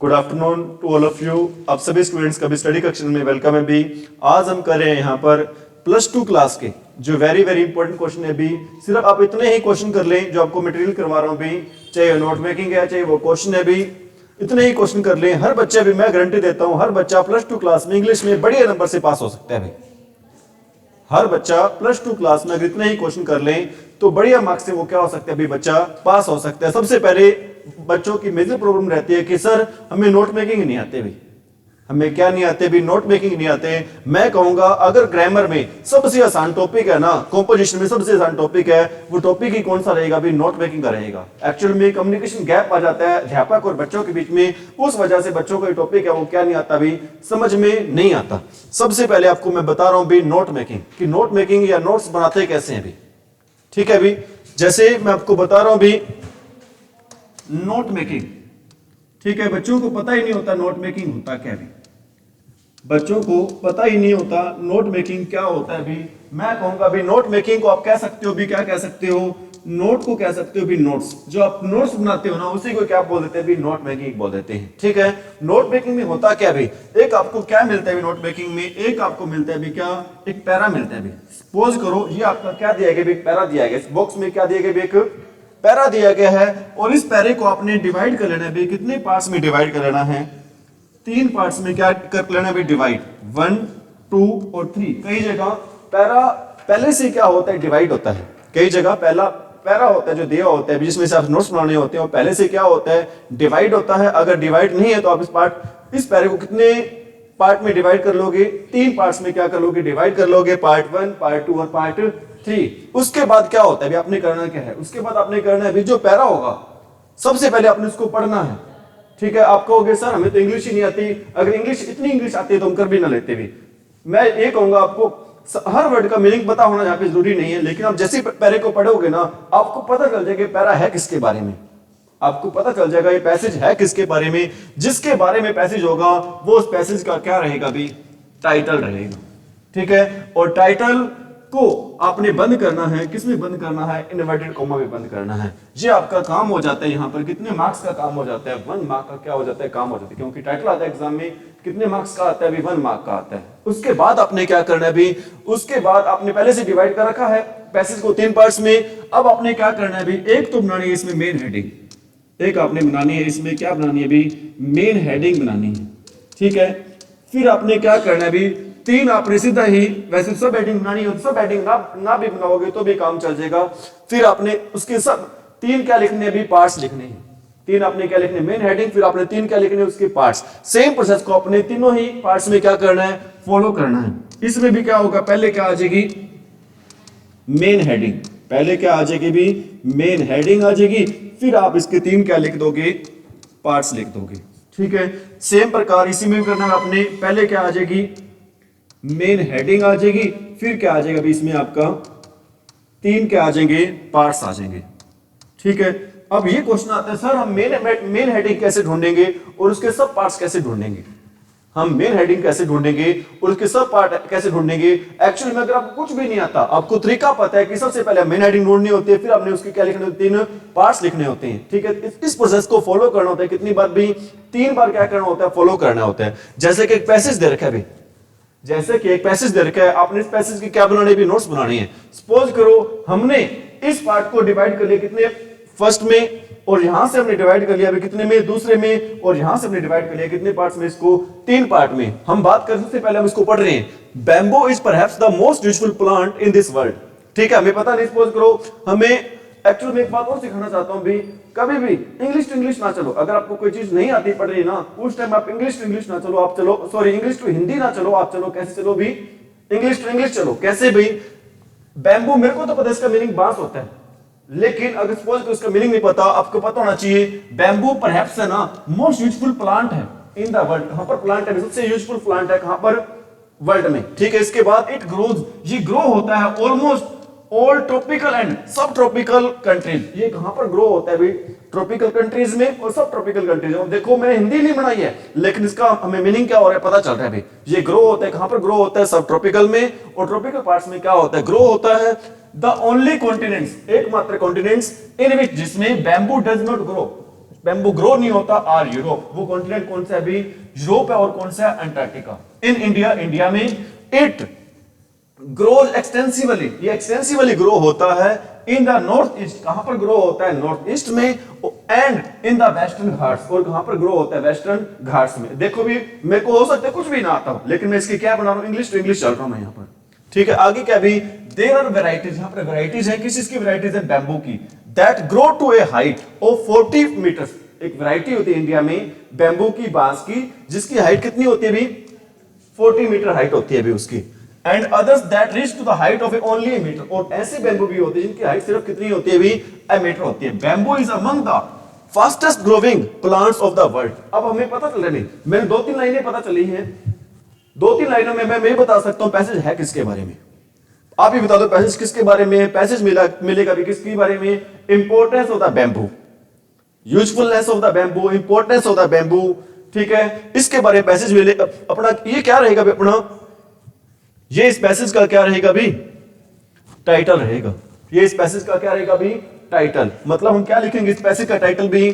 Good afternoon to all of you. आप सभी students का भी स्टडी कक्षन में वेलकम है भी। आज हम कर रहे हैं यहाँ पर +2 क्लास के जो वेरी वेरी इंपॉर्टेंट क्वेश्चन है भी। सिर्फ आप इतने ही क्वेश्चन कर लें जो आपको मटेरियल करवा रहा हूँ भी, चाहे नोट मेकिंग है चाहे वो क्वेश्चन है भी, इतने ही क्वेश्चन कर लें। हर बच्चा भी, मैं गारंटी देता हूँ, हर बच्चा +2 क्लास में इंग्लिश में बढ़िया नंबर से पास हो सकता है भाई। हर बच्चा +2 क्लास में अगर इतने ही क्वेश्चन कर लें तो बढ़िया मार्क्स से वो क्या हो सकता है भी, बच्चा पास हो सकता है। सबसे पहले बच्चों की मेजर प्रॉब्लम रहती है कि सर हमें नोट मेकिंग नहीं आते भी। हमें क्या नहीं आते भी? नोट मेकिंग नहीं आते। मैं कहूंगा अगर ग्रामर में सबसे आसान टॉपिक है ना, कंपोजिशन में सबसे आसान टॉपिक है, वो टॉपिक ही कौन सा रहेगा भी? नोट मेकिंग का रहेगा। एक्चुअल में कम्युनिकेशन गैप आ जाता है अध्यापक और बच्चों के बीच में, उस वजह से बच्चों का टॉपिक है वो क्या नहीं आता भी, समझ में नहीं आता। सबसे पहले आपको मैं बता रहा हूं भी नोट मेकिंग कि नोट मेकिंग या नोट्स बनाते कैसे हैं भी। ठीक है भी, जैसे मैं आपको बता रहा हूं भी नोट मेकिंग। ठीक है, बच्चों को पता ही नहीं होता नोट मेकिंग होता क्या भी। बच्चों को पता ही नहीं होता नोट मेकिंग क्या होता है भी। मैं कहूंगा भी नोट मेकिंग को आप कह सकते हो भी, क्या कह सकते हो? नोट को कह सकते हो भी नोट्स। जो आप नोट्स बनाते हो ना उसी को क्या बोल देते हैं भी? नोट मेकिंग बोल देते हैं। ठीक है, नोट मेकिंग में होता क्या भी? एक आपको क्या मिलता है भी नोट मेकिंग में? एक आपको मिलता है भी क्या? एक पैरा मिलता है भी। सपोज करो ये आपका क्या दिया गया भी? एक पैरा दिया गया। इस बॉक्स में क्या दिया गया भी? एक पैरा दिया गया है और इस पैरे को आपने डिवाइड कर लेना है भी। कितने पार्ट्स में डिवाइड कर लेना है? 3 पार्ट्स में क्या कर लेना है भी? डिवाइड 1, 2 और 3। कई जगह पैरा पहले से क्या होता है? डिवाइड होता है। कई जगह पहला पैरा होता है जो दिया होता है जिसमें से आप नोट्स बनाने होते हैं, और पहले से क्या होता है? डिवाइड होता है। अगर डिवाइड नहीं है तो आप इस पैरे को कितने पार्ट में डिवाइड कर लोगे? 3 पार्ट्स में क्या कर लोगे? डिवाइड कर लोगे। पार्ट 1, पार्ट 2 और पार्ट 3। उसके बाद क्या होता है भी? आपने करना क्या है? उसके बाद आपने करना है भी जो पैरा होगा सबसे पहले आपने उसको पढ़ना है। ठीक है, आप कहोगे सर हमें तो इंग्लिश ही नहीं आती। अगर इतनी इंग्लिश आती है तो हम कर भी ना लेते भी। मैं ये कहूंगा आपको हर वर्ड का मीनिंग पता होना यहाँ पे जरूरी नहीं है, लेकिन आप जैसे पैरे को पढ़ोगे ना आपको पता चल जाएगा पैरा है किसके बारे में। आपको पता चल जाएगा ये पैसेज है किसके बारे में। जिसके बारे में पैसेज होगा वो उस पैसेज का क्या रहेगा भी? टाइटल रहेगा। ठीक है, और टाइटल को आपने बंद करना है। किसमें बंद करना है? इन्वर्टेड कॉमा में बंद करना है। ये आपका काम हो जाता है। यहाँ पर कितने मार्क्स का काम हो जाता है? 1 मार्क का क्या हो जाता है? काम हो जाता है। क्योंकि टाइटल आता है एग्जाम में, कितने मार्क्स का आता है भी? 1 मार्क का आता है। उसके बाद आपने क्या करना है भी? उसके बाद आपने पहले से डिवाइड कर रखा है पैसेज को 3 पार्ट्स में। अब आपने क्या करना है भी? एक तो बनानी है इसमें मेन हेडिंग। एक आपने बनानी है इसमें क्या बनानी है भी? मेन हेडिंग बनानी है। ठीक है, फिर आपने क्या करना है भी? 3 आपने सीधा ही, वैसे सब हेडिंग बनानी हो तो सब हेडिंग ना भी बनाओगे तो भी काम चल जाएगा। फिर आपने उसके सब 3 क्या लिखने हैं भी? पार्ट्स लिखने हैं। 3 आपने क्या लिखने? Main heading. फिर आपने 3 क्या लिखने? उसके पार्ट्स। सेम प्रोसेस को अपने तीनों ही पार्ट्स में क्या करना है? फॉलो करना है। इसमें भी क्या होगा? पहले क्या आ जाएगी? Main heading. पहले क्या आ जाएगी भी? मेन हेडिंग आ जाएगी। फिर आप इसके 3 क्या लिख दोगे? पार्ट्स लिख दोगे। ठीक है, सेम प्रकार इसी में करना है आपने। पहले क्या आ जाएगी? मेन हेडिंग आ जाएगी। फिर क्या आ जाएगा भी? इसमें आपका 3 क्या आ जाएंगे? पार्ट्स आ जाएंगे। ठीक है, अब ये क्वेश्चन आता है सर हम मेन हेडिंग कैसे ढूंढेंगे और उसके सब पार्ट्स कैसे ढूंढेंगे? हम मेन हेडिंग कैसे ढूंढेंगे और उसके सब पार्ट कैसे ढूंढेंगे? एक्चुअली में अगर आपको कुछ भी नहीं आता, आपको तरीका पता है कि सबसे पहले मेन हेडिंग ढूंढनी होती है, फिर आपने उसके क्या लिखने होते हैं? 3 पार्ट्स लिखने होते हैं। ठीक है, इस प्रोसेस को फॉलो करना होता है। कितनी बार भी? 3 बार क्या करना होता है? फॉलो करना होता है। जैसे कि एक पैसेज दे रखा है भी, जैसे कि एक पैसेज दे रखा है, आपने इस पैसेज की क्या बनानी है? नोट्स बनानी है। सपोज करो हमने इस पार्ट को डिवाइड कर लिया कितने? फर्स्ट में, और यहां से हमने डिवाइड कर लिया अभी कितने में? दूसरे में, और यहां से हमने डिवाइड कर लिया कितने पार्ट्स में? इसको 3 पार्ट में। हम बात करें सबसे पहले हम इसको पढ़ रहे हैं, bamboo is perhaps the most useful plant in this world. ठीक है, हमें पता नहीं। सपोज करो हमें एक्चुअली में एक बात और सिखाना चाहता हूं भी, कभी भी इंग्लिश टू इंग्लिश ना चलो। अगर आपको कोई चीज नहीं आती पढ़ रही ना, उस टाइम आप इंग्लिश टू इंग्लिश ना चलो, आप चलो सॉरी इंग्लिश टू हिंदी ना चलो, आप चलो कैसे चलो भी? इंग्लिश टू इंग्लिश चलो। कैसे भी? बैम्बू, मेरे को तो पता है इसका मीनिंग बांस होता है, लेकिन अगर सपोज इसका मीनिंग नहीं पता, आपको पता होना चाहिए बैम्बू परहैप्स है ना मोस्ट यूजफुल प्लांट है इन द वर्ल्ड। कहां पर प्लांट है? सबसे यूजफुल प्लांट है कहां पर? वर्ल्ड में। ठीक है, इसके बाद इट ग्रोज, ये ग्रो होता है ऑलमोस्ट ऑल ट्रॉपिकल एंड सब ट्रॉपिकल कंट्रीज। ये कहां पर ग्रो होता है भाई? ट्रॉपिकल कंट्रीज में और सब ट्रॉपिकल कंट्रीज में। देखो मैंने हिंदी नहीं बनाई है, लेकिन इसका हमें मीनिंग क्या हो रहा है पता चल रहा है भाई। ये ग्रो होता है कहां पर? ग्रो होता है सब ट्रॉपिकल में, और ट्रॉपिकल पार्ट्स में क्या होता है? ग्रो होता है। द ओनली कॉन्टिनेंट्स, एकमात्र कॉन्टिनेंट्स इन विच, जिसमें bamboo does not grow, bamboo grow नहीं होता आर यूरोप। वो कॉन्टिनेंट कौन सा है अभी? यूरोप है। और कौन सा है? अंटार्कटिका। इन इंडिया, इंडिया में इट ग्रोज एक्सटेंसिवली, ये एक्सटेंसिवली ग्रो होता है इन द नॉर्थ ईस्ट। कहां पर ग्रो होता है? नॉर्थ ईस्ट में। And in the western Ghats, और कहां पर ग्रो होता है? वेस्टर्न घाट्स में। देखो भी मेरे को हो सकता है कुछ भी ना आता हो, लेकिन मैं इसकी क्या बना रहा हूं? इंग्लिश टू इंग्लिश चल रहा हूं मैं यहां पर। ठीक है, आगे क्या भी? देयर आर वेराइटीज, यहां पर वेराइटीज है। किस चीज की वेराइटीज है? बैम्बू की। That grow to a height of 40 metre. एक वैरायटी होती है इंडिया में बैम्बू की, बांस की, जिसकी हाइट कितनी होती है भी? 40 मीटर हाइट होती है भी उसकी। And others that reach to the height of only a metre. और ऐसे बैम्बू भी होते हैं जिनकी हाइट सिर्फ कितनी होती है भी? ए मीटर होती है। Bamboo is among the fastest growing plants of the world. अब हमें पता चल रहा है, मैंने 2-3 लाइनें पता चली हैं, 2-3 लाइनों में मैं बता सकता हूं पैसेज है किसके बारे में। आप ही बता दो पैसेज किसके बारे में? पैसेज मिलेगा भी किसके बारे में? Importance of the bamboo, usefulness of the bamboo, importance of the bamboo. ठीक है, इसके बारे में पैसेज मिले। अपना ये क्या रहेगा भी? अपना ये इस पैसेज का क्या रहेगा भी? टाइटल रहेगा। ये इस पैसेज का क्या रहेगा भी? टाइटल। मतलब हम क्या लिखेंगे इस पैसेज का टाइटल भी?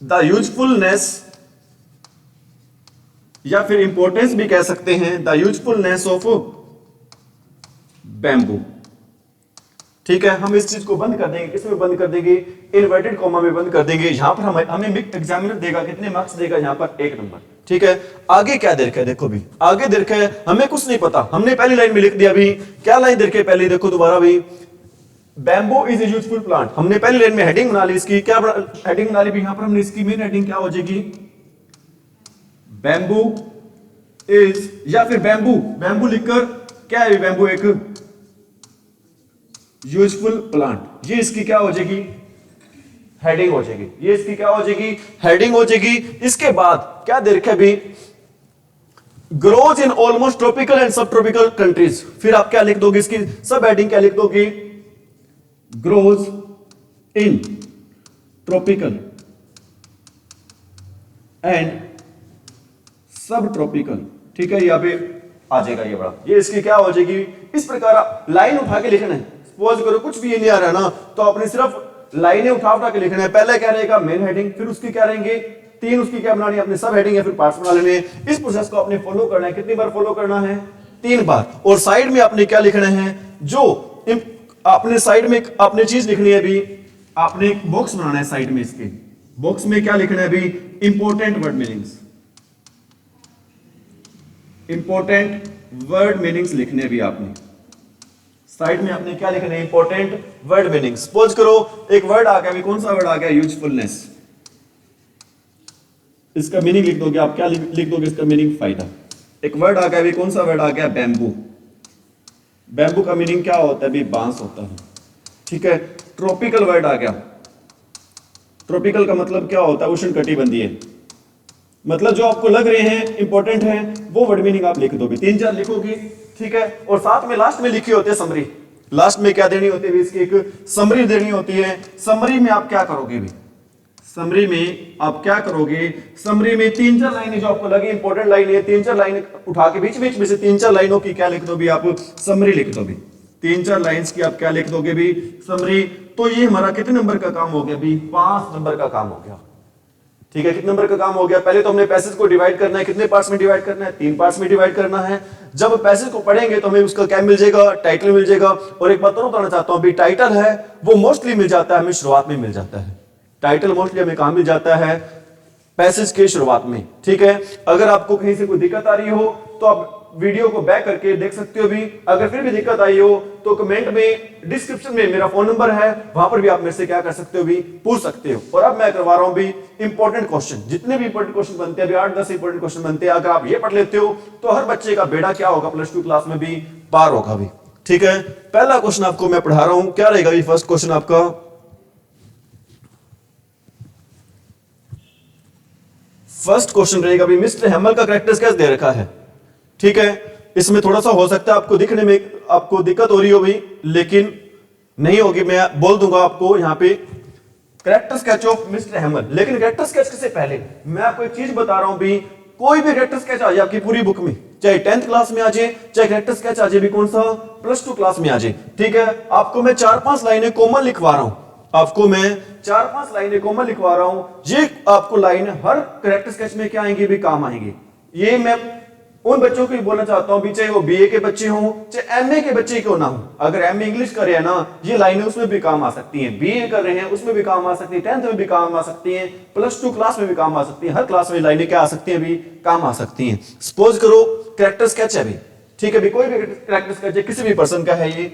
द यूजफुलनेस, या फिर इंपॉर्टेंस भी कह सकते हैं, द यूजफुलनेस ऑफ बैम्बू। ठीक है, हम इस चीज को बंद कर देंगे। किसमें बंद कर देंगे? इन्वर्टेड कॉमा में बंद कर देंगे। यहां पर हमें एग्जामिनर देगा कितने मार्क्स देगा? यहां पर 1 नंबर। ठीक है, आगे क्या दे रखा है? देखो भी आगे दे रखा है, हमें कुछ नहीं पता, हमने पहली लाइन में लिख दिया भी। क्या लाइन दे रखी है पहले? देखो दोबारा भी, bamboo is a useful plant. हमने पहली लाइन में हेडिंग बना ली इसकी। क्या हेडिंग बना ली भी? यहां पर हमने इसकी मेन हेडिंग क्या हो जाएगी? बैम्बू इज, या फिर बैम्बू लिखकर क्या है? बैम्बू एक यूजफुल प्लांट। ये इसकी क्या हो जाएगी? हेडिंग हो जाएगी। ये इसकी क्या हो जाएगी? हेडिंग हो जाएगी। इसके बाद क्या दे रखा है भी? Grows in almost tropical and सब ट्रॉपिकल कंट्रीज। फिर आप क्या लिख दोगे? इसकी सब हेडिंग क्या लिख दोगे? ग्रोज इन ट्रॉपिकल एंड सब ट्रॉपिकल। ठीक है, यहां पे आ जाएगा ये बड़ा। ये इसकी क्या हो जाएगी? इस प्रकार लाइन उठा के लिखना है। सपोज करो कुछ भी ये नहीं आ रहा ना, तो आपने सिर्फ लाइनें उठा के लिखना है। पहले क्या रहेगा? मेन हेडिंग, फिर उसकी क्या रहेंगे? 3 उसकी क्या बनानी है? अपने सब हेडिंग है, फिर पार्ट्स बना लेने। इस प्रोसेस को आपने फॉलो करना है। कितनी बार फॉलो करना है? 3 बार। और साइड में आपने क्या लिखना है? जो आपने साइड में आपने चीज लिखनी है भी, आपने एक बॉक्स बनाना है साइड में। इसके बॉक्स में क्या लिखना है भी? Important word meanings. Important word meanings लिखने भी आपने साइड में। आपने क्या लिखना है? Important word meanings. सपोज करो एक वर्ड आ गया भी, कौन सा वर्ड आ गया? यूजफुलनेस। इसका मीनिंग लिख दोगे आप। क्या लिख दोगे इसका मीनिंग? फायदा। एक वर्ड आ गया भी, कौन सा वर्ड आ गया? बैम्बू। बैम्बू का मीनिंग क्या होता है भी? बांस होता है। ठीक है, ट्रॉपिकल वर्ड आ गया। ट्रॉपिकल का मतलब क्या होता है? उष्णकटिबंधीय। मतलब जो आपको लग रहे हैं इंपॉर्टेंट है, वो वर्ड मीनिंग आप लिख दोगे। 3-4 लिखोगे। ठीक है, और साथ में लास्ट में लिखी होती है समरी। लास्ट में क्या देनी होती है? इसकी एक समरी देनी होती है। समरी में आप क्या करोगे भी? समरी में आप क्या करोगे? समरी में 3-4 लाइनें जो आपको लगे इंपॉर्टेंट लाइन है, 3-4 लाइनें उठा के बीच बीच में से 3-4 लाइनों की क्या लिख दो भी? आप समरी लिख दो भी। 3-4 लाइंस की आप क्या लिख दोगे भी? समरी। तो ये हमारा कितने नंबर का काम हो गया भी? 5 नंबर का काम हो गया। ठीक है, कितने नंबर का काम हो गया? पहले तो हमने पैसेज को डिवाइड करना है। कितने पार्ट्स में डिवाइड करना है? 3 पार्ट्स में डिवाइड करना है। जब पैसेज को पढ़ेंगे तो हमें उसका क्या मिल जाएगा? टाइटल मिल जाएगा। और एक बात और बताना चाहता हूं, टाइटल है वो मोस्टली मिल जाता है हमें शुरुआत में मिल जाता है। टाइटल मोस्टली हमें कहां मिल जाता है? पैसेज के शुरुआत में। ठीक है, अगर आपको कहीं से कोई दिक्कत आ रही हो तो आप वीडियो को बैक करके देख सकते हो भी। अगर फिर भी दिक्कत आई हो तो कमेंट में, डिस्क्रिप्शन में मेरा फोन नंबर है, वहां पर भी आप मेरे से क्या कर सकते हो भी? पूछ सकते हो। और अब मैं करवा रहा हूं भी इंपॉर्टेंट क्वेश्चन। जितने भी इंपॉर्टेंट क्वेश्चन बनते हैं, अभी 8-10 इंपॉर्टेंट क्वेश्चन बनते हैं। अगर आप ये पढ़ लेते हो तो हर बच्चे का बेड़ा क्या होगा? +2 क्लास में भी पार होगा भी। ठीक है, पहला क्वेश्चन आपको मैं पढ़ा रहा हूं। क्या रहेगा ये फर्स्ट क्वेश्चन आपका? फर्स्ट क्वेश्चन रहेगा भी, मिस्टर हैमल का कैरेक्टर्स कैसे दे रखा है? ठीक है, इसमें थोड़ा सा हो सकता है आपको दिखने में आपको दिक्कत हो रही हो भी, लेकिन नहीं होगी। मैं बोल दूंगा आपको यहां पे कैरेक्टर स्केच ऑफ मिस्टर हैमल। लेकिन कैरेक्टर स्केच से पहले मैं आपको एक चीज बता रहा हूं भी, कोई भी कैरेक्टर स्केच आ जाए आपकी पूरी बुक में, चाहे 10th क्लास में आ जाए, चाहे कैरेक्टर स्केच आ जाए भी कौन सा? +2 क्लास में आ जाए। ठीक है, आपको मैं 4-5 लाइनें कॉमन लिखवा रहा हूं। आपको मैं 4-5 लाइनें कॉमन लिखवा रहा हूं, ये आपको लाइन हर करेक्टर स्केच में क्या आएंगी भी काम आएंगी। ये मैं उन बच्चों को भी बोलना चाहता हूं भी, चाहे वो बीए के बच्चे हों चाहे एमए के बच्चे क्यों ना हो, अगर एमए इंग्लिश कर रहे हैं ना, ये लाइनें उसमें भी काम आ सकती हैं, बीए कर रहे हैं उसमें भी काम आ सकती है, 10th में भी काम आ सकती हैं, +2 क्लास में भी काम आ सकती है, हर क्लास में लाइनें क्या आ सकती हैं भी काम आ सकती हैं। सपोज करो कैरेक्टर स्केच है भी, ठीक है भी, कोई भी कैरेक्टर स्केच है किसी भी पर्सन का है ये,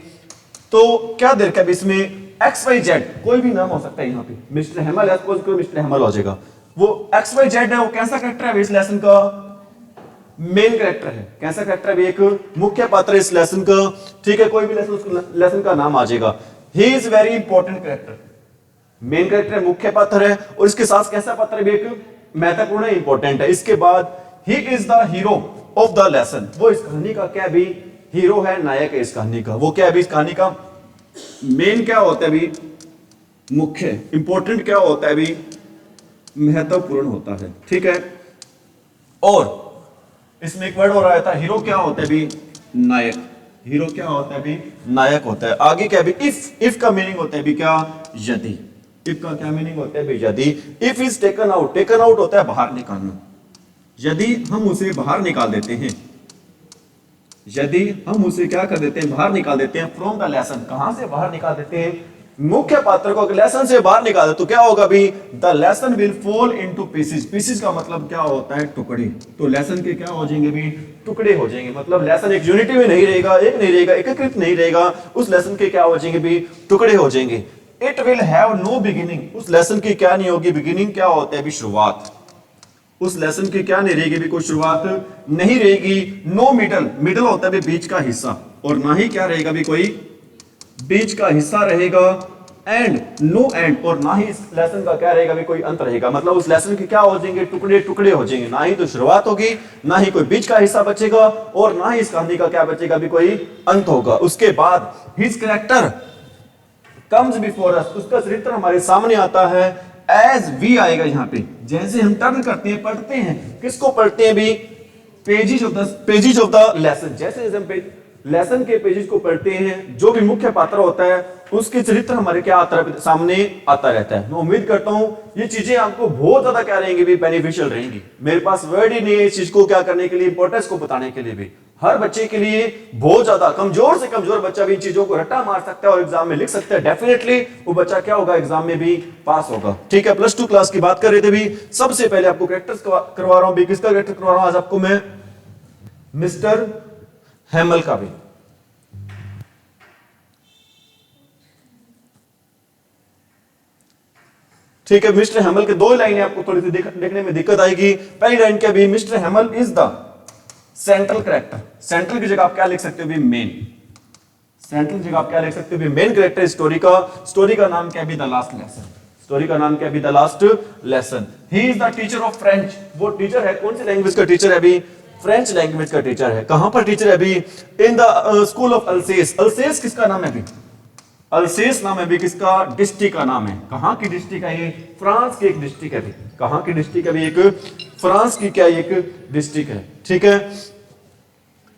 तो क्या दे रखा है इसमें XYZ, कोई भी नाम हो सकता है, यहाँ पे मिस्टर हेमल है, सपोज करो मिस्टर हेमल हो जाएगा, वो XYZ है, वो कैसा कैरेक्टर है इस लेसन का, मेन कैरेक्टर है, कैसा कैरेक्टर है, एक मुख्य पात्र है इस लेसन का, ठीक है, कोई भी लेसन उस लेसन का नाम आ जाएगा। He is very important character, main character है, मुख्य पात्र है, और इसके साथ कैसा पात्र है, एक महत्वपूर्ण इंपॉर्टेंट है। इसके बाद he is the hero of the lesson, वो इस कहानी का क्या भी हीरो है, नायक है इस कहानी का, वो क्या है भी इस कहानी का मेन क्या होता है भी, मुख्य, इंपॉर्टेंट क्या होता है भी, महत्वपूर्ण होता है, ठीक है। और इसमें एक वर्ड हो रहा था, हीरो क्या होता है भी, नायक, हीरो क्या होता है भी, नायक होता है। आगे क्या भी, इफ का मीनिंग होता है भी क्या, यदि, इफ का क्या मीनिंग होता है भी, यदि। If is taken out, taken out होता है बाहर निकालना, यदि हम उसे बाहर निकाल देते हैं, यदि हम उसे क्या कर देते हैं, बाहर निकाल देते हैं, फ्रॉम द लेसन, कहां से बाहर निकाल देते हैं, मुख्य पात्र को अगर लेसन से बाहर निकाल दे तो क्या होगा भी, the lesson will fall into pieces, pieces का मतलब क्या होता है, टुकड़े, तो लेसन के क्या हो जाएंगे भी, टुकड़े हो जाएंगे, मतलब लेसन एक यूनिटी में नहीं रहेगा, एक नहीं रहेगा, एकीकृत नहीं रहेगा, उस लेसन के क्या हो जाएंगे भी, टुकड़े हो जाएंगे। It will have no beginning, उस लेसन की क्या नहीं होगी, बिगिनिंग क्या होता है भी, शुरुआत, उस लेसन की क्या नहीं रहेगी भी, कोई शुरुआत नहीं रहेगी। नो मिडल, मिडल होता है भी बीच का हिस्सा, और ना ही क्या रहेगा भी कोई बीच का हिस्सा रहेगा, एंड नो एंड, और ना ही इस लेसन का क्या रहेगा भी कोई अंत रहेगा, मतलब उस लेसन के क्या हो जाएंगे, टुकड़े टुकड़े हो जाएंगे, ना ही तो शुरुआत होगी, ना ही कोई बीच का हिस्सा बचेगा, और ना ही इस कहानी का क्या बचेगा भी, कोई अंत होगा। उसके बाद his character comes before us, उसका चरित्र हमारे सामने आता है, एज वी आएगा यहाँ पे, जैसे हम टर्न करते हैं, पढ़ते हैं, किसको पढ़ते हैं भी, पेजेस ऑफ द लेसन, जैसे हम लेसन के पेजेस को पढ़ते हैं, जो भी मुख्य पात्र होता है उसके चरित्र हमारे क्या आता है, सामने आता रहता है। मैं उम्मीद करता हूं ये चीजें आपको बहुत ज्यादा क्या रहेंगी भी, बेनिफिशियल रहेंगी। मेरे पास वर्ड ही नहीं है इस चीज को क्या करने के लिए, इंपॉर्टेंस को बताने के लिए भी। हर बच्चे के लिए बहुत ज्यादा, कमजोर से कमजोर बच्चा भी इन चीजों को रट्टा मार सकता है और एग्जाम में लिख सकता है, डेफिनेटली वो बच्चा क्या होगा, एग्जाम में भी पास होगा। ठीक है, +2 क्लास की बात कर रहे थे भी। सबसे पहले आपको कैरेक्टर्स करवा रहा हूं भी, किसका कैरेक्टर करवा रहा हूं आज आपको मैं, मिस्टर हेमल का भी। ठीक है, मिस्टर हेमल के 2 लाइनें आपको थोड़ी सी देखने में दिक्कत आएगी। पहली लाइन क्या भी, mister Hamel is the central character, central की जगह आप क्या लिख सकते हो भी, मेन, सेंट्रल की जगह आप क्या लिख सकते हो भी, मेन कैरेक्टर स्टोरी का। स्टोरी का नाम क्या भी, द लास्ट लेसन, स्टोरी का नाम क्या भी, the last lesson. He is the teacher of French, वो टीचर है, कौन सी लैंग्वेज का टीचर है भी, फ्रेंच लैंग्वेज का टीचर है। कहां पर टीचर है भी, इन द स्कूल ऑफ अल्सेस। अल्सेस किसका नाम है भी, अल्सेस नाम है भी किसका, डिस्ट्रिक्ट का नाम है। कहां की डिस्ट्रिक्ट है ये, फ्रांस की एक डिस्ट्रिक्ट है भी। कहां की डिस्ट्रिक्ट है भी, एक फ्रांस की क्या एक डिस्ट्रिक्ट है। ठीक है,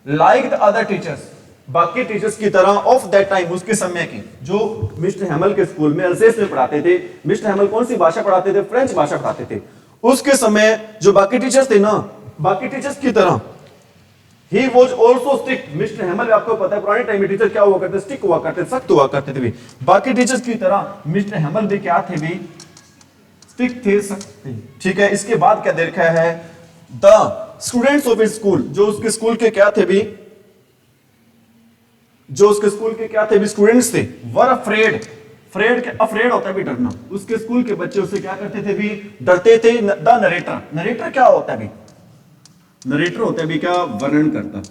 लाइक द अदर टीचर्स, बाकी टीचर्स की तरह ऑफ दैट टाइम, उसके समय की, जो मिस्टर हेमल के स्कूल में अल्सेस में पढ़ाते थे। मिस्टर हेमल कौन सी भाषा पढ़ाते थे, फ्रेंच भाषा पढ़ाते थे। उसके समय जो बाकी टीचर्स थे ना, बाकी टीचर्स की तरह He was also strict. Mister Hamel, आपको पता है पुराने टाइम में टीचर क्या हुआ करते, स्ट्रिक्ट हुआ करते, सख्त हुआ करते थे भी। बाकी टीचर्स की तरह मिस्टर हेमल भी क्या थे भी, स्ट्रिक्ट थे, सख्त थे। ठीक है, इसके बाद क्या दे रखा है, द स्टूडेंट्स ऑफ स्कूल, जो उसके स्कूल के क्या थे भी, जो उसके स्कूल के क्या थे भी, स्टूडेंट्स थे, वर अफ्रेड, अफ्रेड होता है भी डरना। उसके स्कूल के बच्चे उससे क्या करते थे भी, डरते थे। द नरेटर, नरेटर क्या होता है भी, नरेटर होता है भी क्या, वर्णन करता।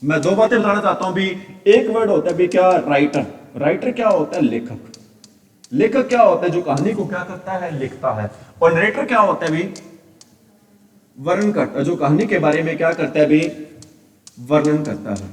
मैं 2 बातें बताना चाहता हूं भी। एक वर्ड होता है भी क्या, राइटर, राइटर क्या होता है, लेखक, लेखक क्या होता है, जो कहानी को क्या करता है, लिखता है। और नरेटर क्या होता है भी, वर्णन करता, जो कहानी के बारे में क्या करता है भी, वर्णन करता है,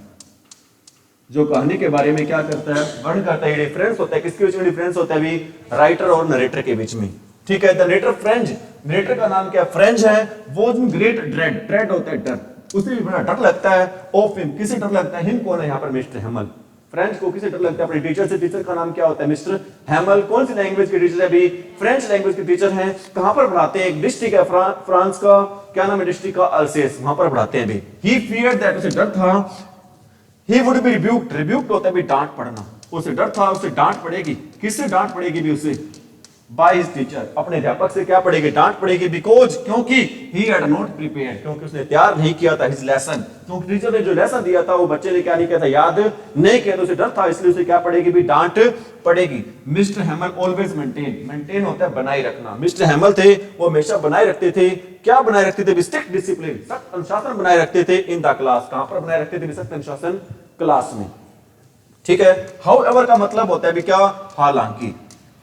जो कहानी के बारे में क्या करता है, वर्णन करता है। डिफरेंस होता है, किसके बीच में डिफरेंस होता है भी, राइटर और नरेटर के बीच में। ठीक है, द नरेटर फ्रेंच, नरेटर का नाम क्या, फ्रेंच है। वो ग्रेट ड्रेड, ड्रेड होता है डर, उसे भी बड़ा डर लगता है। ऑफ हिम, किसे डर लगता है, हिम कौन है यहाँ पर, मिस्टर हेमल। फ्रेंच को किसे डर लगता है अपने टीचर से? टीचर का नाम क्या होता है? मिस्टर हैमल। कौन सी लैंग्वेज के टीचर है अभी? फ्रेंच लैंग्वेज के टीचर हैं। कहां पर पढ़ाते हैं? एक डिस्ट्रिक्ट है फ्रांस का, क्या नाम है डिस्ट्रिक्ट का? अल्सेस, वहां पर पढ़ाते हैं अभी। ही फियर्ड दैट, उसे डर था, he would be rebuked, rebuked होता है भी डांट पड़ना, उसे डर था उसे डांट पड़ेगी। किससे डांट पड़ेगी भी उसे? बाय हिज टीचर, अपने अध्यापक से क्या पड़ेगी? डांट पड़ेगी। बिकॉज, क्योंकि ही हैड नॉट प्रिपेयर्ड, क्योंकि उसने तैयार नहीं किया था हिज लेसन, क्योंकि टीचर ने जो लेसन दिया था वो बच्चे ने क्या नहीं किया था? याद नहीं किया, तो उसे डर था, इसलिए उसे क्या पड़ेगी भी? डांट पड़ेगी। मिस्टर हैमल ऑलवेज मेंटेन, मेंटेन होता है बनाए रखना। मिस्टर हैमल थे वो हमेशा बनाए रखते थे, क्या बनाए रखते थे? स्ट्रिक्ट डिसिप्लिन, सख्त अनुशासन बनाए रखते थे इन द क्लास। कहां पर बनाए रखते थे? सख्त अनुशासन, क्लास में। ठीक है। हाउएवर का मतलब होता है भी क्या? हालांकि।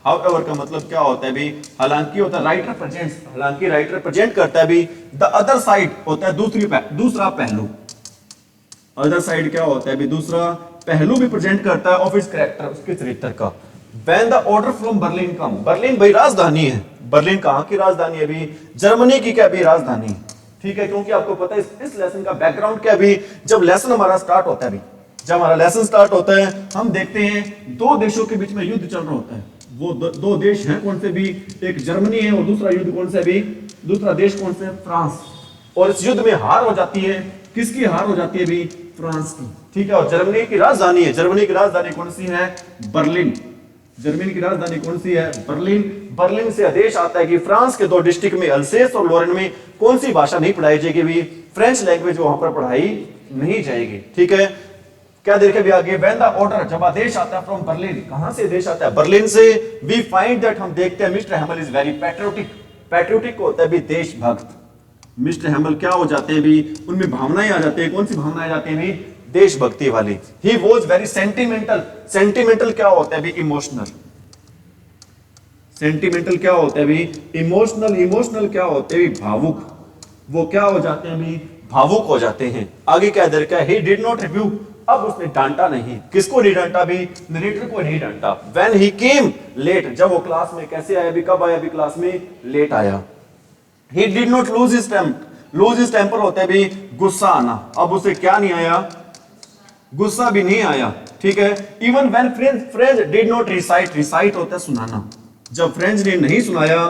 हाउएवर का मतलब क्या होता है भी? हालांकि होता है राइटर प्रेजेंट्स, हालांकि राइटर प्रेजेंट करता है भी। द अदर साइड होता है दूसरा पहलू। अदर साइड क्या होता है भी? दूसरा पहलू भी प्रेजेंट करता है ऑफ इट्स कैरेक्टर, उसके चरित्र का। When the order from Berlin come, Berlin भाई राजधानी है, बर्लिन कहां की राजधानी है भी? जर्मनी की क्या भी राजधानी। ठीक है, क्योंकि आपको पता है इस लेसन का बैकग्राउंड क्या भी? जब लेसन हमारा स्टार्ट होता है भी, जब हमारा लेसन स्टार्ट होता है हम देखते हैं दो देशों के बीच में युद्ध चल रहा होता है। वो दो देश हैं कौन से भी? एक जर्मनी है और दूसरा युद्ध कौन सा भी? दूसरा देश कौन से? फ्रांस। और इस युद्ध में हार हो जाती है, किसकी हार हो जाती है भी? फ्रांस की। ठीक है, और जर्मनी की राजधानी है, जर्मनी की राजधानी कौन सी है? बर्लिन। जर्मनी की राजधानी कौन सी है? बर्लिन। बर्लिन से आदेश आता है कि फ्रांस के दो डिस्ट्रिक्ट में अल्सेस और लोरेन में कौन सी भाषा नहीं पढ़ाई जाएगी भी? फ्रेंच लैंग्वेज वहां पर पढ़ाई नहीं जाएगी। ठीक है, क्या देखे भी आगे? व्हेन द ऑर्डर, जब आदेश आता है फ्रॉम बर्लिन, कहां से आदेश आता है? बर्लिन से। वी फाइंड दैट, हम देखते हैं mister हैमल is very patriotic, patriotic होता है भी देशभक्त। मिस्टर हैमल क्या हो जाते हैं भी? उनमें भावनाएं आ जाती है, कौन सी भावनाएं आ जाती हैं भी? देशभक्ति वाली। He was very sentimental, sentimental क्या होता है भी? इमोशनल। सेंटिमेंटल क्या होता है भी? इमोशनल। इमोशनल क्या होते हैं भी? भावुक। वो क्या हो जाते हैं भी? भावुक हो जाते हैं। आगे क्या दर क्या? ही डिड नॉट रिब्यूक, अब उसने डांटा नहीं। किसको नहीं डांटा भी? नरेटर को नहीं डांटा। व्हेन ही केम लेट, जब वो क्लास में कैसे आया भी? कब आया भी? क्लास में लेट आया। He did not lose his temper, lose his temper होता है भी गुस्सा आना। अब उसे क्या नहीं आया? गुस्सा भी नहीं आया। ठीक है। Even when friends did not recite, recite होता है सुनाना। जब फ्रेंड्स ने नहीं सुनाया,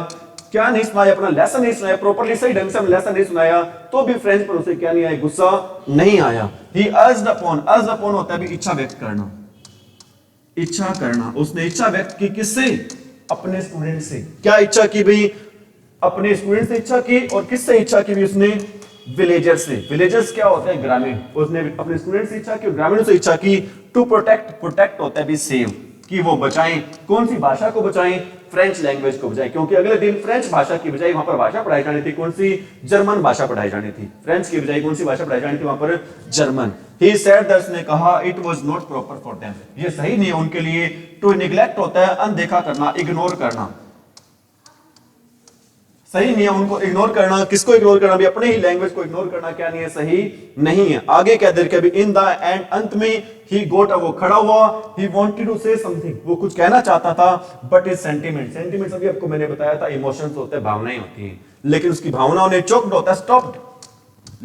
क्या नहीं सुनाया? अपना लेसन नहीं सुनाया प्रॉपर्ली, सही ढंग से लेसन नहीं सुनाया, तो भी फ्रेंड्स पर उसे क्या नहीं आया? गुस्सा नहीं आया। ही अर्ज्ड अपॉन, अर्ज्ड अपॉन होता है भी इच्छा व्यक्त करना, इच्छा करना। उसने इच्छा व्यक्त की किससे? अपने स्टूडेंट से। क्या इच्छा की भाई? अपने स्टूडेंट से इच्छा की। और किससे इच्छा की भी उसने? विलेजर्स से। विलेजर्स क्या होते हैं? ग्रामीण। उसने अपने स्टूडेंट से इच्छा की और ग्रामीणों से इच्छा की। टू प्रोटेक्ट, प्रोटेक्ट होता है भी सेव, कि वो बचाएं। कौन सी भाषा को बचाएं? फ्रेंच लैंग्वेज को बचाएं, क्योंकि अगले दिन फ्रेंच भाषा की बजाय वहां पर भाषा पढ़ाई जानी थी कौन सी? जर्मन भाषा पढ़ाई जानी थी। फ्रेंच की बजाय कौन सी भाषा पढ़ाई जानी थी वहां पर? जर्मन। ही सेड दैट, उसने कहा it was not proper for them, ये सही नहीं है उनके लिए। टू निग्लेक्ट होता है अनदेखा करना, इग्नोर करना, सही नहीं है उनको इग्नोर करना। किसको इग्नोर करना भी? अपने ही लैंग्वेज को इग्नोर करना क्या नहीं है? सही नहीं है। आगे क्या देर के भी? इन द एंड, अंत में, ही गोट, वो खड़ा हुआ। He wanted to say something, वो कुछ कहना चाहता था, बट इज सेंटीमेंट, सेंटीमेंट अभी आपको मैंने बताया था इमोशंस होते हैं, भावनाएं होती हैं, लेकिन उसकी भावनाओं ने चोक्ड होता है, स्टॉप्ड।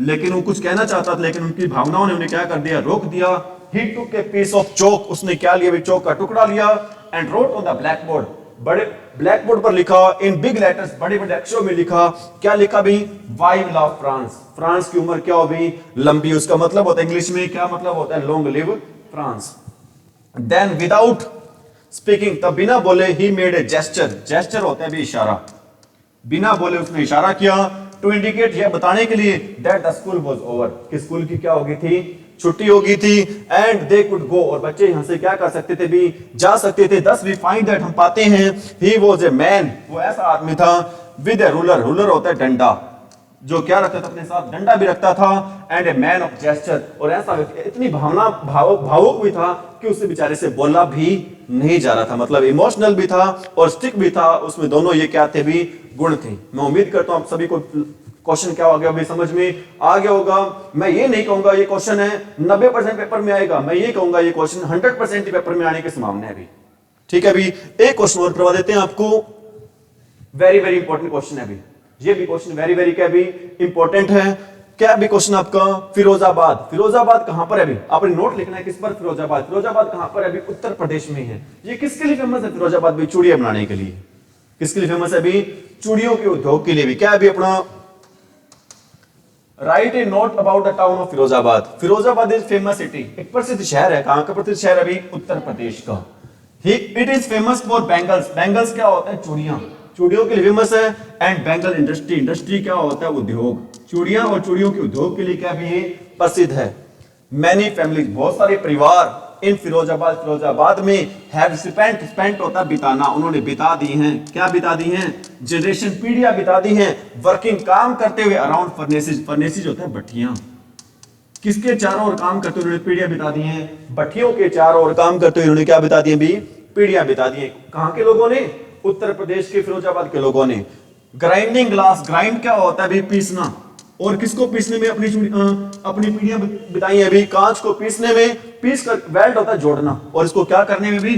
लेकिन वो कुछ कहना चाहता था, लेकिन उनकी भावनाओं ने उन्हें क्या कर दिया? रोक दिया। ही टुक ए पीस ऑफ चौक, उसने क्या लिया? चौक का टुकड़ा लिया। And wrote on the black board, बड़े ब्लैक बोर्ड पर लिखा, इन बिग लेटर्स, बड़े बड़े अक्षरों में लिखा। क्या लिखा भी? Why will of France, France की उम्र क्या हो भी? लंबी। उसका मतलब होता है इंग्लिश में क्या मतलब होता है? Long live France. Then without speaking, तब बिना बोले, he made a gesture, gesture होता है भी इशारा, बिना बोले उसने इशारा किया। टू इंडिकेट, यह बताने के लिए, that the school was over, कि स्कूल की क्या होगी थी? छुट्टी होगी थी। एंड दे कुड गो, और बच्चे यहां से क्या कर सकते थे भी? जा सकते थे। दस वी फाइंड दैट, हम पाते हैं, ही वाज ए मैन, वो ऐसा आदमी था, विद ए रूलर, रूलर होता है डंडा, जो क्या रखता था अपने साथ? डंडा भी रखता था। And a man of gesture, और ऐसा इतनी भावना भावुक भी था कि उससे बेचारे से बोला भी नहीं जा रहा था। मतलब इमोशनल भी था और स्टिक भी था, उसमें दोनों ये क्या थे भी? गुण थे। मैं उम्मीद करता हूं आप सभी को क्वेश्चन क्या हो गया अभी समझ में आ गया होगा। मैं ये नहीं कहूंगा ये क्वेश्चन है 90% पेपर में आएगा, मैं ये कहूंगा ये क्वेश्चन 100% पेपर में आने की संभावना है अभी। ठीक है, अभी एक क्वेश्चन और करवा देते हैं आपको, वेरी वेरी इंपॉर्टेंट क्वेश्चन है अभी। ये भी क्वेश्चन वेरी वेरी क्या भी इंपॉर्टेंट है। क्या भी क्वेश्चन आपका फिरोजाबाद, फिरोजाबाद कहां पर है अभी आपने नोट लिखना है किस पर, फिरोजाबाद, फिरोजाबाद कहां पर है अभी, उत्तर प्रदेश में है। ये किसके लिए फेमस है फिरोजाबाद भी, चूड़ियां बनाने के लिए। किसके लिए फेमस है अभी, चूड़ियों के उद्योग के लिए भी। क्या अभी अपना right A note about the town of Firozabad, Firozabad is famous city, एक प्रसिद्ध शहर है। कहां का प्रसिद्ध शहर अभी, उत्तर प्रदेश का। It is famous for bangles, bangles क्या होता है, चूड़ियां, चूड़ियों के लिए फेमस है। एंड बैंगल इंडस्ट्री, इंडस्ट्री क्या होता है, उद्योग, चूड़ियां और चूड़ियों के उद्योग के लिए क्या भी प्रसिद्ध है। मैनी फैमिलीज, बहुत सारे परिवार इन फिरोजाबाद, फिरोजाबाद में हैव स्पेंट, स्पेंट होता है बिताना, उन्होंने बिता दी हैं, क्या बिता दी हैं, जनरेशन, पीढ़ियां बिता दी हैं, वर्किंग, काम करते हुए अराउंड फर्नेसेज, फर्नेसेज होता है भट्टियां, किसके चारों ओर काम करते हुए उन्होंने पीढ़ियां बिता दी हैं, भट्टियों के चारों ओर काम करते हुए उन्होंने क्या बिता दी भी, पीढ़ियां बिता दी हैं। कहां के लोगों ने, उत्तर प्रदेश के फिरोजाबाद के लोगों ने। ग्राइंडिंग ग्लास, ग्राइंड क्या होता है भी, पीसना, और किसको पीसने में अपनी पीढ़ियां बिताई है अभी, कांच को पीसने में, पीस कर, वेल्ड होता है जोड़ना, और इसको क्या करने में भी,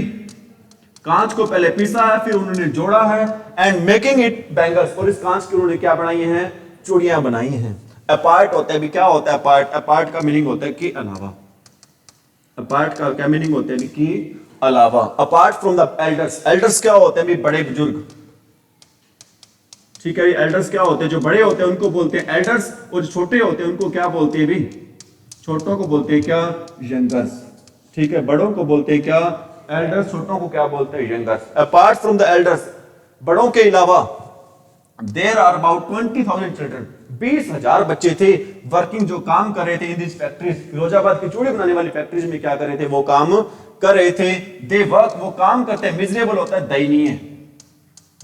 कांच को पहले पीसा है फिर उन्होंने जोड़ा है। एंड मेकिंग इट बैंगल्स, और इस कांच की उन्होंने क्या बनाई हैं, चूड़ियां बनाई हैं। अपार्ट होता है भी, क्या होता है अपार्ट, अपार्ट का मीनिंग होता है कि अलावा, अपार्ट का क्या मीनिंग होता है कि अलावा। Apart from the elders, elders क्या होते हैं भी, बड़े बुजुर्ग, ठीक है। एल्डर्स क्या होते हैं, जो बड़े होते हैं उनको बोलते हैं एल्डर्स, और जो छोटे होते हैं उनको क्या बोलते हैं भी, छोटों को बोलते हैं क्या, यंगर्स, ठीक है। बड़ों को बोलते हैं क्या, एल्डर्स, छोटों को क्या बोलते हैं, youngers. Apart from the elders, बड़ों के अलावा, देयर आर अबाउट 20,000 चिल्ड्रन, 20,000 बच्चे थे वर्किंग, जो काम कर रहे थे इन दिस फैक्ट्रीज, फिरोजाबाद की चूड़ी बनाने वाली फैक्ट्रीज में क्या कर रहे थे, वो काम कर रहे थे। दे वर्क, वो काम करते हैं, मिजरेबल होता है दयनीय,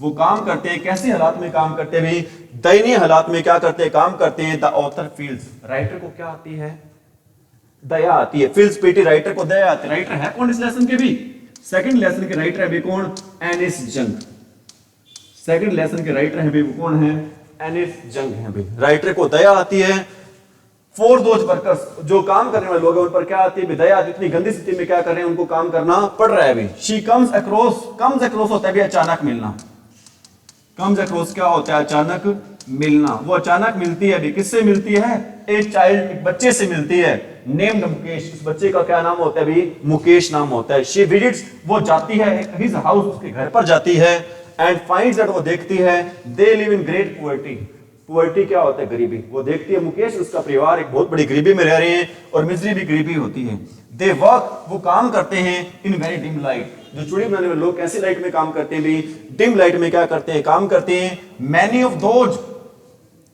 वो काम करते हैं, कैसे हालात में काम करते हैं भी, दयनीय हालात में क्या करते हैं, काम करते हैं। द ऑथर फील्स, राइटर को क्या आती है, दया आती है, फील्स पीटी, राइटर को दया आती है। राइटर है कौन इस लेसन के भी, सेकंड लेसन के राइटर है भी कौन, एनिस जंग, सेकंड लेसन के राइटर है भी वो कौन है, एनिस जंग है भी। राइटर को दया आती है। फॉर दोज वर्कर्स, जो काम करने वाले लोग हैं उन पर क्या आती है, दया, इतनी गंदी स्थिति में क्या कर रहे हैं, उनको काम करना पड़ रहा है भी। She comes across, comes across होता है भी अचानक मिलना, कम्स अक्रॉस क्या होता है, अचानक मिलना, वो अचानक मिलती है भी, किससे मिलती है, एक चाइल्ड, एक बच्चे से मिलती है, नेम्ड मुकेश, उस बच्चे का क्या नाम होता है भी, मुकेश नाम होता है। शी विजिट्स, वो जाती है हिज हाउस, उसके घर पर जाती है। एंड फाइंड्स दैट, वो देखती है, they live in great poverty, poverty क्या होता है, गरीबी, वो देखती है मुकेश, उसका परिवार एक बहुत बड़ी गरीबी में रह रहे हैं, और मिजरी भी गरीबी होती है। दे वर्क, वो काम करते हैं, इन वेरी डिम लाइट, जो चूड़ी बनाने वाले लोग कैसी लाइट में काम करते हैं भी, डिम लाइट में क्या करते हैं, काम करते हैं। Many of those,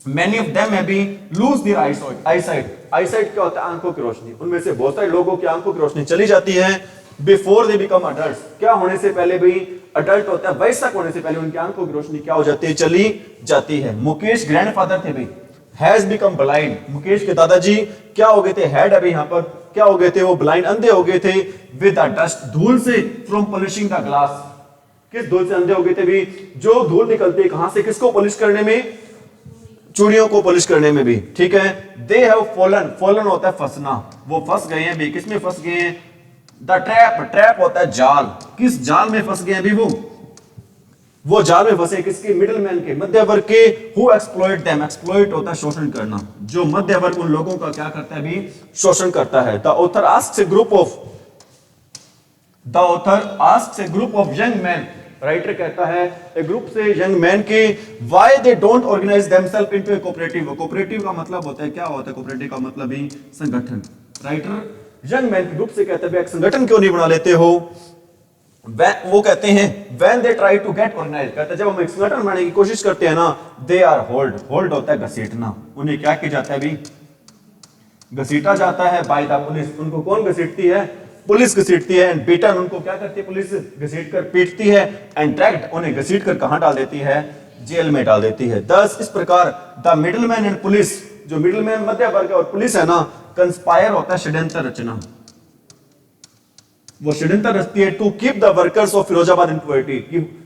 many of them है भी lose their eyesight, eyesight, eyesight क्या होता है, आंखों की रोशनी, उनमें से बहुत सारे लोगों की आंखों की रोशनी चली जाती है। बिफोर दे बिकम अडल्ट्स, क्या होने से पहले भी, अडल्ट होता है, वयस्क होने से पहले उनकी आंखों की रोशनी क्या हो जाती है, चली जाती है। मुकेश ग्रैंडफादर थे भाई, हैज बिकम ब्लाइंड, मुकेश के दादाजी क्या हो गए थे, हैड अभी यहां पर क्या हो गए थे, वो ब्लाइंड, अंधे हो गए थे। विद द डस्ट, धूल से, फ्रॉम पॉलिशिंग द ग्लास, किस धूल से अंधे हो गए थे भी, जो धूल निकलती है कहां से, किसको पॉलिश करने में, चूड़ियों को पॉलिश करने में भी, ठीक है। दे हैव फॉलन, फॉलन होता है फंसना, वो फंस गए हैं भी, किसमें फंस गए हैं, द ट्रैप, ट्रैप होता है जाल, किस जाल में फंस गए हैं भी, वो जाल में फंसे किसके, मिडलमैन के, मध्य वर्ग के। हु एक्सप्लॉइट देम, एक्सप्लॉइट होता है शोषण करना, जो मध्य वर्ग उन लोगों का क्या करता है भी, शोषण करता है। The author asks a group of, the author asks a group of young man, writer कहता है एक ग्रुप से यंग मैन के, why they don't organise themselves into a cooperative, cooperative का मतलब होता है, क्या होता है कोऑपरेटिव का मतलब ही, संगठन। राइटर यंग मैन के ग्रुप से कहते हैं एक संगठन क्यों नहीं बना लेते हो। वो कहते हैं when they try to get organized, कहते हैं जब हम एक संगठन बनाने की कोशिश करते हैं ना, they are hold, hold होता है घसीटना, उन्हें क्या किया जाता है भी, घसीटा जाता है by the पुलिस, उनको कौन घसीटती है, पुलिस घसीटती है। एंड बीटन, उनको क्या करती है पुलिस, घसीट कर पीटती है। एंड ड्रैग्ड, उन्हें घसीट कर कहां डाल देती है, जेल में डाल देती है। दस इस प्रकार द मिडलमैन एंड पुलिस, जो मिडलमैन मध्य वर्ग और पुलिस है ना, कंस्पायर होता है षड्यंत्र रचना, वो षड्यंत्र रचती है to keep the workers of Firozabad in poverty,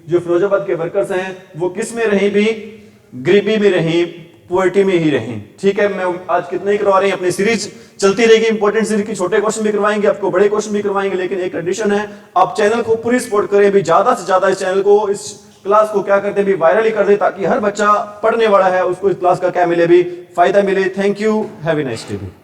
जो फिरोजाबाद के वर्कर्स हैं वो किस में रहे भी, गरीबी में रहे, पॉवर्टी में ही रहे। ठीक है, मैं आज कितने ही करवा रहे हैं, अपनी सीरीज चलती रहेगी, इंपॉर्टेंट सीरीज की, छोटे क्वेश्चन भी करवाएंगे आपको, बड़े क्वेश्चन भी करवाएंगे, लेकिन एक कंडीशन है, आप चैनल को पूरी सपोर्ट करें भी, ज्यादा से ज्यादा इस चैनल को, इस क्लास को क्या करते भी वायरल ही कर दे, ताकि हर बच्चा पढ़ने वाला है उसको इस क्लास का क्या मिले भी फायदा मिले। Thank you, have a nice day.